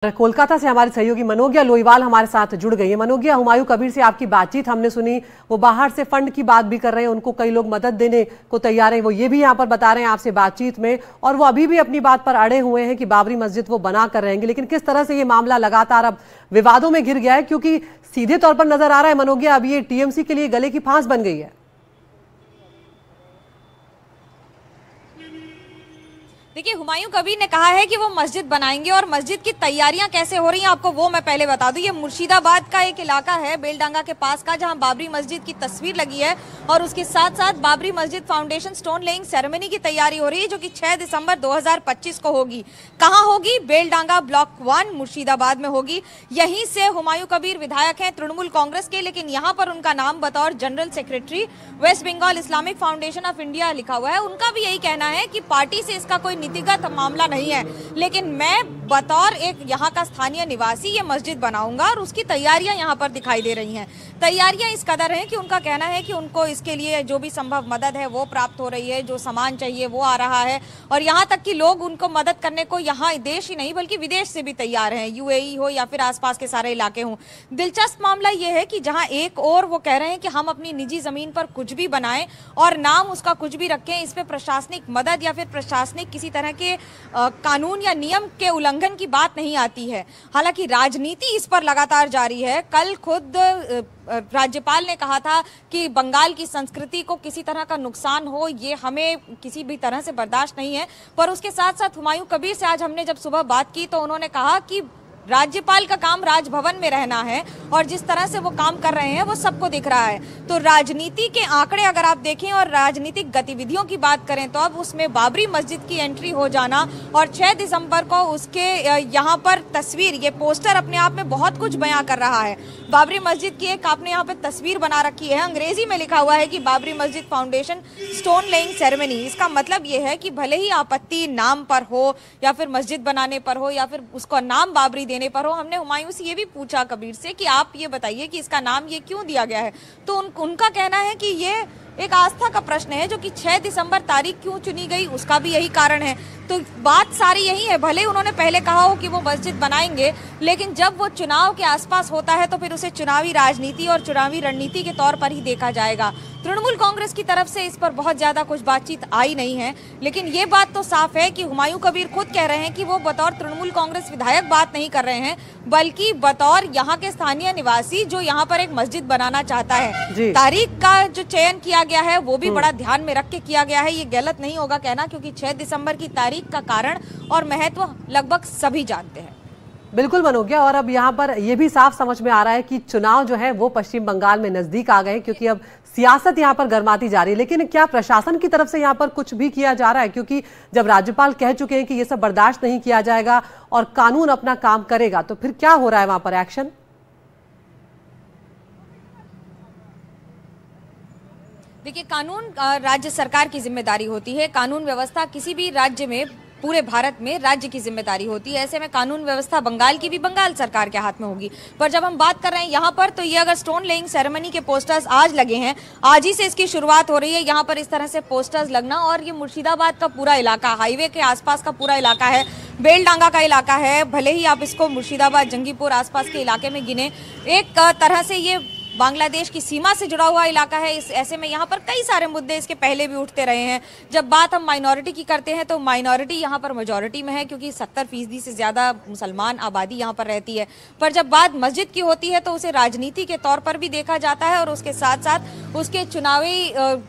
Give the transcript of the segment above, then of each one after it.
कोलकाता से हमारी सहयोगी मनोज्ञा लोईवाल हमारे साथ जुड़ गई है। मनोज्ञा, हुमायूं कबीर से आपकी बातचीत हमने सुनी, वो बाहर से फंड की बात भी कर रहे हैं, उनको कई लोग मदद देने को तैयार हैं, वो ये भी यहाँ पर बता रहे हैं आपसे बातचीत में, और वो अभी भी अपनी बात पर अड़े हुए हैं कि बाबरी मस्जिद वो बना कर रहेंगे। लेकिन किस तरह से ये मामला लगातार अब विवादों में घिर गया है, क्योंकि सीधे तौर पर नजर आ रहा है मनोज्ञा अब ये टीएमसी के लिए गले की फांस बन गई है। देखिए, हुमायूं कबीर ने कहा है कि वो मस्जिद बनाएंगे और मस्जिद की तैयारियां कैसे हो रही हैं आपको वो मैं पहले बता दूं। ये मुर्शिदाबाद का एक इलाका है बेलडांगा के पास का, जहां बाबरी मस्जिद की तस्वीर लगी है और उसके साथ साथ बाबरी मस्जिद फाउंडेशन स्टोन लेइंग सेरेमनी की तैयारी हो रही है, जो कि 6 दिसंबर 2025 को होगी। कहां होगी? बेलडांगा ब्लॉक 1 मुर्शिदाबाद में होगी। यहीं से हुमायूं कबीर विधायक हैं तृणमूल कांग्रेस के, लेकिन यहाँ पर उनका नाम बतौर general secretary West Bengal Islamic Foundation of India लिखा हुआ है। उनका भी यही कहना है कि पार्टी से इसका कोई नीतिगत मामला नहीं है, लेकिन मैं बतौर एक यहाँ का स्थानीय निवासी ये मस्जिद बनाऊंगा और उसकी तैयारियां यहाँ पर दिखाई दे रही हैं। तैयारियां इस कदर हैं कि उनका कहना है कि उनको इसके लिए जो भी संभव मदद है वो प्राप्त हो रही है, जो सामान चाहिए वो आ रहा है, और यहाँ तक कि लोग उनको मदद करने को यहाँ देश ही नहीं बल्कि विदेश से भी तैयार हैं, यूएई हो या फिर आसपास के सारे इलाके हों। दिलचस्प मामला ये है कि जहाँ एक और वो कह रहे हैं कि हम अपनी निजी जमीन पर कुछ भी बनाएं और नाम उसका कुछ भी रखें, इस पे प्रशासनिक मदद या फिर प्रशासनिक किसी तरह के कानून या नियम के उल्लंघन की बात नहीं आती है। हालांकि राजनीति इस पर लगातार जारी है। कल खुद राज्यपाल ने कहा था कि बंगाल की संस्कृति को किसी तरह का नुकसान हो ये हमें किसी भी तरह से बर्दाश्त नहीं है। पर उसके साथ साथ हुमायूं कबीर से आज हमने जब सुबह बात की तो उन्होंने कहा कि राज्यपाल का काम राजभवन में रहना है और जिस तरह से वो काम कर रहे हैं वो सबको दिख रहा है। तो राजनीति के आंकड़े अगर आप देखें और राजनीतिक गतिविधियों की बात करें तो अब उसमें बाबरी मस्जिद की एंट्री हो जाना और 6 दिसंबर को उसके यहाँ पर तस्वीर, ये पोस्टर अपने आप में बहुत कुछ बयां कर रहा है। बाबरी मस्जिद की एक आपने यहाँ पे तस्वीर बना रखी है, अंग्रेजी में लिखा हुआ है कि बाबरी मस्जिद फाउंडेशन स्टोन लेइंग सेरेमनी। इसका मतलब ये है कि भले ही आपत्ति नाम पर हो या फिर मस्जिद बनाने पर हो या फिर उसका नाम बाबरी देने पर हो, हमने हुमायूं से ये भी पूछा कबीर से कि आप ये बताइए कि इसका नाम ये क्यों दिया गया है, तो उनका कहना है कि ये एक आस्था का प्रश्न है, जो कि 6 दिसंबर तारीख क्यों चुनी गई उसका भी यही कारण है। तो बात सारी यही है, भले उन्होंने पहले कहा हो कि वो मस्जिद बनाएंगे, लेकिन जब वो चुनाव के आसपास होता है तो फिर उसे चुनावी राजनीति और चुनावी रणनीति के तौर पर ही देखा जाएगा। तृणमूल कांग्रेस की तरफ से इस पर बहुत ज्यादा कुछ बातचीत आई नहीं है, लेकिन ये बात तो साफ है कि हुमायूं कबीर खुद कह रहे हैं कि वो बतौर तृणमूल कांग्रेस विधायक बात नहीं कर रहे हैं, बल्कि बतौर यहाँ के स्थानीय निवासी जो यहाँ पर एक मस्जिद बनाना चाहता है। तारीख का जो चयन किया गया है वो भी बड़ा ध्यान में रख के किया गया है, ये गलत नहीं होगा कहना, क्योंकि 6 दिसंबर की तारीख का कारण और महत्व लगभग सभी जानते हैं। बिल्कुल मनोज्ञा, और अब यहाँ पर यह भी साफ समझ में आ रहा है कि चुनाव जो है वो पश्चिम बंगाल में नजदीक आ गए, क्योंकि अब सियासत यहाँ पर गर्माती जा रही है। लेकिन क्या प्रशासन की तरफ से यहाँ पर कुछ भी किया जा रहा है? क्योंकि जब राज्यपाल कह चुके हैं कि ये सब बर्दाश्त नहीं किया जाएगा और कानून अपना काम करेगा, तो फिर क्या हो रहा है वहां पर एक्शन? देखिए, कानून राज्य सरकार की जिम्मेदारी होती है। कानून व्यवस्था किसी भी राज्य में, पूरे भारत में राज्य की जिम्मेदारी होती है। ऐसे में कानून व्यवस्था बंगाल की भी बंगाल सरकार के हाथ में होगी। पर जब हम बात कर रहे हैं यहाँ पर, तो ये अगर स्टोन लेइंग सेरेमनी के पोस्टर्स आज लगे हैं, आज ही से इसकी शुरुआत हो रही है यहाँ पर इस तरह से पोस्टर्स लगना, और ये मुर्शिदाबाद का पूरा इलाका, हाईवे के आसपास का पूरा इलाका है, बेलडांगा का इलाका है, भले ही आप इसको मुर्शिदाबाद जंगीपुर आसपास के इलाके में गिने, एक तरह से ये बांग्लादेश की सीमा से जुड़ा हुआ इलाका है। इस ऐसे में यहाँ पर कई सारे मुद्दे इसके पहले भी उठते रहे हैं। जब बात हम माइनॉरिटी की करते हैं तो माइनॉरिटी यहाँ पर मेजॉरिटी में है, क्योंकि 70% से ज्यादा मुसलमान आबादी यहाँ पर रहती है। पर जब बात मस्जिद की होती है तो उसे राजनीति के तौर पर भी देखा जाता है और उसके साथ साथ उसके चुनावी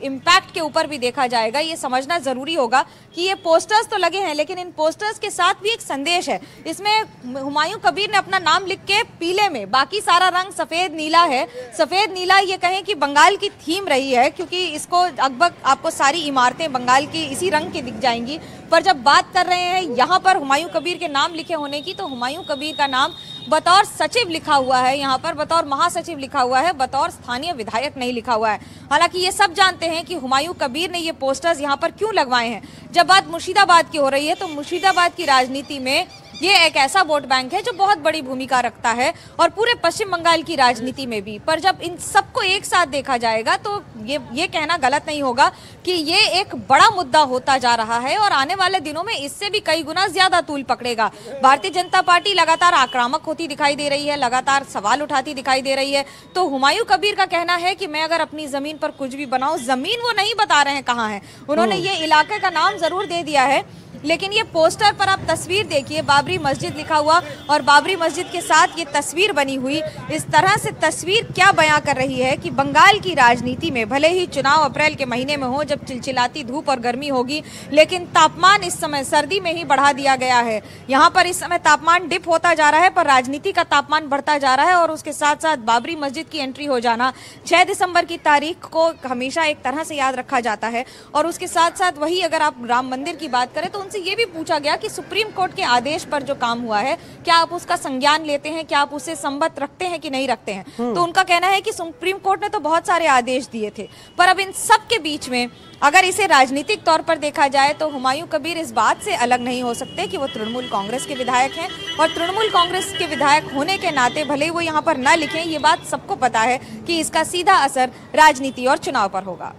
इम्पैक्ट के ऊपर भी देखा जाएगा। ये समझना जरूरी होगा कि ये पोस्टर्स तो लगे हैं, लेकिन इन पोस्टर्स के साथ भी एक संदेश है। इसमें हुमायूं कबीर ने अपना नाम लिख के पीले में, बाकी सारा रंग सफेद नीला है। सफेद नीला ये कहें कि बंगाल की थीम रही है, क्योंकि इसको लगभग आपको सारी इमारतें बंगाल की इसी रंग की दिख जाएंगी। पर जब बात कर रहे हैं यहाँ पर हुमायूं कबीर के नाम लिखे होने की, तो हुमायूं कबीर का नाम बतौर सचिव लिखा हुआ है, यहाँ पर बतौर महासचिव लिखा हुआ है, बतौर स्थानीय विधायक नहीं लिखा हुआ है। हालांकि ये सब जानते हैं कि हुमायूं कबीर ने ये पोस्टर्स यहाँ पर क्यों लगवाए हैं। जब बात मुर्शिदाबाद की हो रही है तो मुर्शिदाबाद की राजनीति में ये एक ऐसा वोट बैंक है जो बहुत बड़ी भूमिका रखता है और पूरे पश्चिम बंगाल की राजनीति में भी। पर जब इन सबको एक साथ देखा जाएगा तो ये कहना गलत नहीं होगा कि ये एक बड़ा मुद्दा होता जा रहा है और आने वाले दिनों में इससे भी कई गुना ज्यादा तूल पकड़ेगा। भारतीय जनता पार्टी लगातार आक्रामक होती दिखाई दे रही है, लगातार सवाल उठाती दिखाई दे रही है। तो हुमायूं कबीर का कहना है कि मैं अगर अपनी जमीन पर कुछ भी बनाऊं, जमीन वो नहीं बता रहे हैं कहाँ है, उन्होंने ये इलाके का नाम जरूर दे दिया है, लेकिन ये पोस्टर पर आप तस्वीर देखिए, बाबरी मस्जिद लिखा हुआ और बाबरी मस्जिद के साथ ये तस्वीर बनी हुई। इस तरह से तस्वीर क्या बयां कर रही है कि बंगाल की राजनीति में भले ही चुनाव अप्रैल के महीने में हो, जब चिलचिलाती धूप और गर्मी होगी, लेकिन तापमान इस समय सर्दी में ही बढ़ा दिया गया है। यहाँ पर इस समय तापमान डिप होता जा रहा है, पर राजनीति का तापमान बढ़ता जा रहा है और उसके साथ साथ बाबरी मस्जिद की एंट्री हो जाना 6 दिसंबर की तारीख को हमेशा एक तरह से याद रखा जाता है। और उसके साथ साथ वही अगर आप राम मंदिर की बात करें तो उनसे ये भी पूछा गया कि सुप्रीम कोर्ट के आदेश पर जो काम हुआ है, क्या आप उसका संज्ञान लेते हैं, क्या आप उसे संबद्ध रखते हैं कि नहीं रखते हैं। तो उनका कहना है कि सुप्रीम कोर्ट ने तो बहुत सारे आदेश दिए थे, पर अब इन सब के बीच में अगर इसे राजनीतिक तौर पर देखा जाए तो हुमायूं कबीर इस बात से अलग नहीं हो सकते कि वो तृणमूल कांग्रेस के विधायक हैं और तृणमूल कांग्रेस के विधायक होने के नाते भले ही वो यहाँ पर न लिखें, ये बात सबको पता है कि इसका सीधा असर राजनीति और चुनाव पर होगा।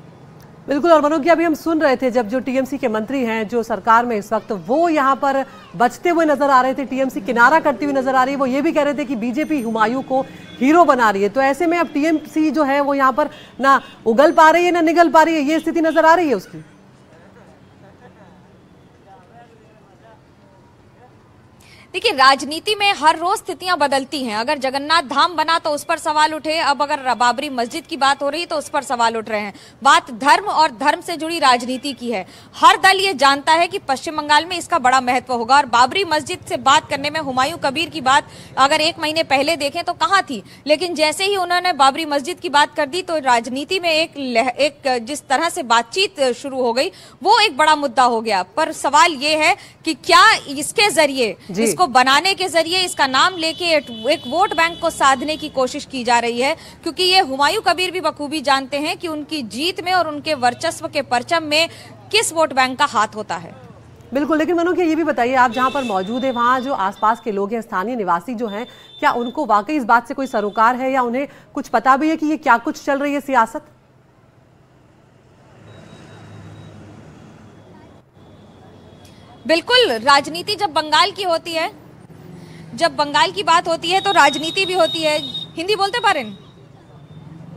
बिल्कुल। और मनोज, अभी हम सुन रहे थे जब जो टीएमसी के मंत्री हैं जो सरकार में इस वक्त, वो यहाँ पर बचते हुए नजर आ रहे थे, टीएमसी किनारा करती हुई नजर आ रही है। वो ये भी कह रहे थे कि बीजेपी हुमायूं को हीरो बना रही है। तो ऐसे में अब टीएमसी जो है वो यहाँ पर ना उगल पा रही है ना निगल पा रही है, ये स्थिति नजर आ रही है उसकी। देखिए, राजनीति में हर रोज स्थितियां बदलती हैं। अगर जगन्नाथ धाम बना तो उस पर सवाल उठे, अब अगर बाबरी मस्जिद की बात हो रही है तो उस पर सवाल उठ रहे हैं। बात धर्म और धर्म से जुड़ी राजनीति की है। हर दल ये जानता है कि पश्चिम बंगाल में इसका बड़ा महत्व होगा और बाबरी मस्जिद से बात करने में हुमायूं कबीर की बात अगर 1 महीने पहले देखें तो कहाँ थी, लेकिन जैसे ही उन्होंने बाबरी मस्जिद की बात कर दी तो राजनीति में एक जिस तरह से बातचीत शुरू हो गई वो एक बड़ा मुद्दा हो गया। पर सवाल ये है कि क्या इसके जरिए, इसको बनाने के जरिए, इसका नाम लेके एक वोट बैंक को साधने की कोशिश की जा रही है, क्योंकि ये हुमायूं कबीर भी बखूबी जानते हैं कि उनकी जीत में और उनके वर्चस्व के परचम में किस वोट बैंक का हाथ होता है। बिल्कुल। लेकिन मनोज, ये भी बताइए, आप जहां पर मौजूद है वहां जो आसपास के लोग हैं, स्थानीय निवासी जो हैं, क्या उनको वाकई इस बात से कोई सरोकार है या उन्हें कुछ पता भी है कि ये क्या कुछ चल रही है सियासत? बिल्कुल। राजनीति जब बंगाल की होती है, जब बंगाल की बात होती है तो राजनीति भी होती है। हिंदी बोलते पारेन,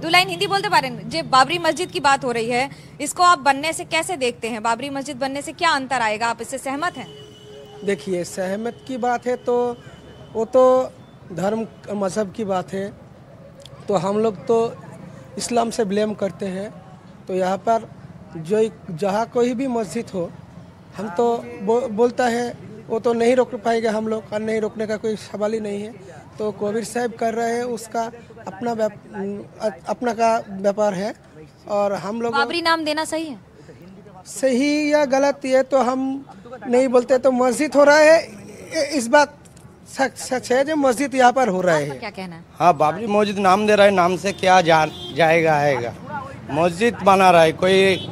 2 लाइन हिंदी बोलते पारेन। जब बाबरी मस्जिद की बात हो रही है, इसको आप बनने से कैसे देखते हैं? बाबरी मस्जिद बनने से क्या अंतर आएगा? आप इससे सहमत हैं? देखिए, सहमत की बात है तो वो तो धर्म मजहब की बात है, तो हम लोग तो इस्लाम से ब्लेम करते हैं। तो यहाँ पर जो जहाँ कोई भी मस्जिद हो, हम तो बोलता है वो तो नहीं रोक पाएंगे हम लोग, और नहीं रोकने का कोई सवाल ही नहीं है। तो कबीर साहब कर रहे हैं, उसका अपना का व्यापार है और हम लोग बाबरी नाम देना सही है? सही या गलत ये तो हम नहीं बोलते। तो मस्जिद हो रहा है, इस बात सच है जो मस्जिद यहाँ पर हो रहा है। क्या कहना है? हाँ, बाबरी मस्जिद नाम दे रहा है, नाम से क्या जाएगा आएगा। मस्जिद बना रहा है, कोई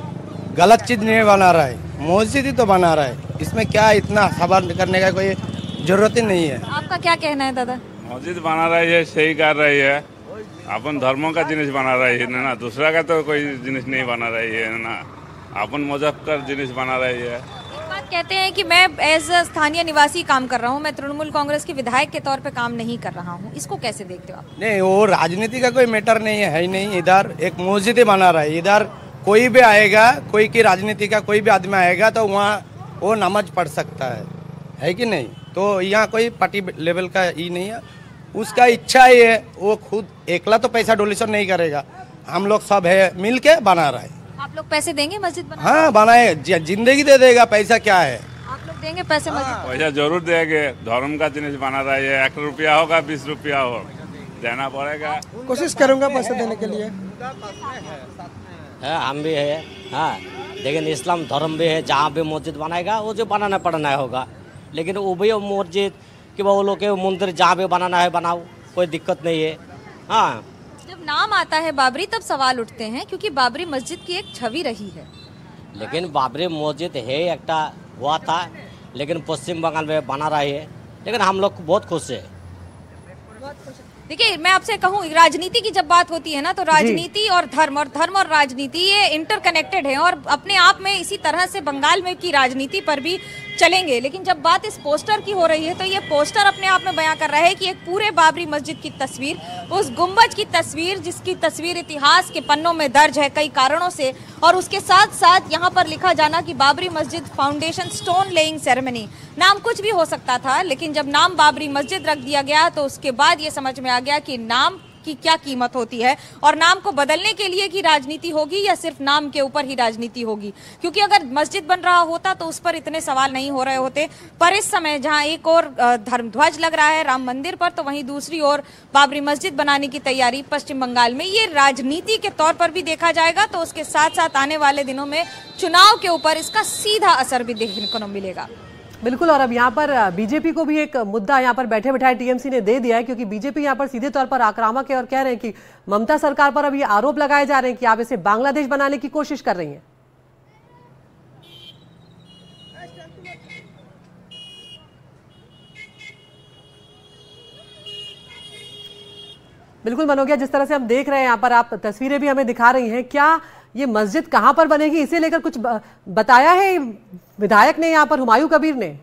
गलत चीज नहीं बना रहा है, मस्जिद ही तो बना रहा है। इसमें क्या इतना सवाल करने का कोई जरूरत ही नहीं है। आपका क्या कहना है दादा? मस्जिद बना रही है, सही कर रही है। अपन धर्मों का जिनिस बना रही है ना, दूसरा का तो कोई जिनिस नहीं बना रही है ना, अपन मजहब का जिनिस बना रही है। एक बात कहते हैं कि मैं एज स्थानीय निवासी काम कर रहा हूँ, मैं तृणमूल कांग्रेस के विधायक के तौर पे काम नहीं कर रहा हूँ, इसको कैसे देखते हो आप? नहीं, वो राजनीति का कोई मैटर नहीं है ही नहीं। इधर एक मस्जिद ही बना रहा है, इधर कोई भी आएगा, कोई की राजनीति का कोई भी आदमी आएगा तो वहाँ वो नमाज पढ़ सकता है कि नहीं। तो यहाँ कोई पार्टी लेवल का ही नहीं है, उसका इच्छा ही है। वो खुद एकला तो पैसा डोनेशन नहीं करेगा, हम लोग सब है मिल के बना रहा है। आप लोग पैसे देंगे मस्जिद बनाने? हाँ, बनाए, जिंदगी दे देगा, पैसा क्या है। आप लोग देंगे पैसे मस्जिद? पैसा जरूर देंगे, धर्म का जिनिस बना रही है। 1 रुपया होगा, 20 रुपया हो, देना पड़ेगा। कोशिश करूँगा पैसे देने के लिए। है, हम भी है। हाँ, लेकिन इस्लाम धर्म भी है, जहाँ भी मस्जिद बनाएगा वो जो बनाना पड़ना होगा। लेकिन वो भी मस्जिद कि वो लोग के मंदिर जहाँ भी बनाना है बनाओ, कोई दिक्कत नहीं है। हाँ, जब नाम आता है बाबरी तब सवाल उठते हैं, क्योंकि बाबरी मस्जिद की एक छवि रही है। लेकिन बाबरी मस्जिद है एक हुआ था, लेकिन पश्चिम बंगाल में बना रही है, लेकिन हम लोग बहुत खुश है। देखिए, मैं आपसे कहूँ, राजनीति की जब बात होती है ना, तो राजनीति और धर्म और राजनीति ये इंटरकनेक्टेड है और अपने आप में इसी तरह से बंगाल में की राजनीति पर भी चलेंगे। लेकिन जब बात इस पोस्टर की हो रही है तो ये पोस्टर अपने आप में बयां कर रहा है कि एक पूरे बाबरी मस्जिद की तस्वीर, उस गुंबज की तस्वीर जिसकी तस्वीर इतिहास के पन्नों में दर्ज है कई कारणों से, और उसके साथ साथ यहाँ पर लिखा जाना कि बाबरी मस्जिद फाउंडेशन स्टोन लेइंग सेरेमनी। नाम कुछ भी हो सकता था, लेकिन जब नाम बाबरी मस्जिद रख दिया गया तो उसके बाद ये समझ में आ गया कि नाम की क्या कीमत होती है और नाम को बदलने के लिए की राजनीति होगी या सिर्फ नाम के ऊपर ही राजनीति होगी। क्योंकि अगर मस्जिद बन रहा होता तो उस पर इतने सवाल नहीं हो रहे होते, पर इस समय जहां एक और धर्म ध्वज लग रहा है राम मंदिर पर, तो वहीं दूसरी ओर बाबरी मस्जिद बनाने की तैयारी पश्चिम बंगाल में, ये राजनीति के तौर पर भी देखा जाएगा। तो उसके साथ साथ आने वाले दिनों में चुनाव के ऊपर इसका सीधा असर भी देखने को मिलेगा। बिल्कुल। और अब यहाँ पर बीजेपी को भी एक मुद्दा यहाँ पर बैठे बैठाए टीएमसी ने दे दिया है, क्योंकि बीजेपी यहाँ पर सीधे तौर पर आक्रामक है और कह रहे हैं कि ममता सरकार पर अब ये आरोप लगाए जा रहे हैं कि आप इसे बांग्लादेश बनाने की कोशिश कर रही हैं। बिल्कुल मनोगिया, जिस तरह से हम देख रहे हैं यहाँ पर, आप तस्वीरें भी हमें दिखा रही हैं, क्या ये मस्जिद कहां पर बनेगी इसे लेकर कुछ बताया है विधायक ने यहाँ पर, हुमायूं कबीर ने?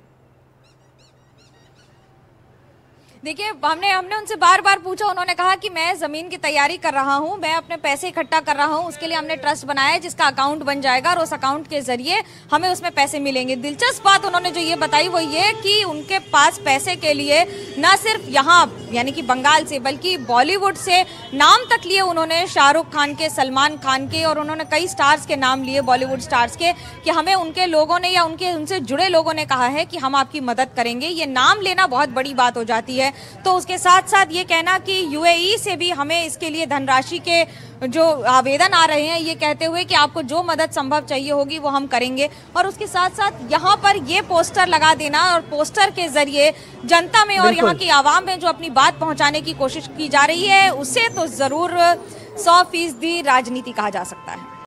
देखिए, हमने उनसे बार बार पूछा, उन्होंने कहा कि मैं जमीन की तैयारी कर रहा हूं, मैं अपने पैसे इकट्ठा कर रहा हूं, उसके लिए हमने ट्रस्ट बनाया है जिसका अकाउंट बन जाएगा और उस अकाउंट के जरिए हमें उसमें पैसे मिलेंगे। दिलचस्प बात उन्होंने जो ये बताई वो ये कि उनके पास पैसे के लिए न सिर्फ यहाँ यानी कि बंगाल से, बल्कि बॉलीवुड से नाम तक लिए उन्होंने, शाहरुख खान के, सलमान खान के, और उन्होंने कई स्टार्स के नाम लिए, बॉलीवुड स्टार्स के, कि हमें उनके लोगों ने या उनसे जुड़े लोगों ने कहा है कि हम आपकी मदद करेंगे। ये नाम लेना बहुत बड़ी बात हो जाती है। तो उसके साथ साथ ये कहना कि यूएई से भी हमें इसके लिए धनराशि के जो आवेदन आ रहे हैं, ये कहते हुए कि आपको जो मदद संभव चाहिए होगी वो हम करेंगे। और उसके साथ साथ यहाँ पर ये पोस्टर लगा देना और पोस्टर के जरिए जनता में और यहाँ की आवाम में जो अपनी बात पहुँचाने की कोशिश की जा रही है, उसे तो जरूर 100% राजनीति कहा जा सकता है।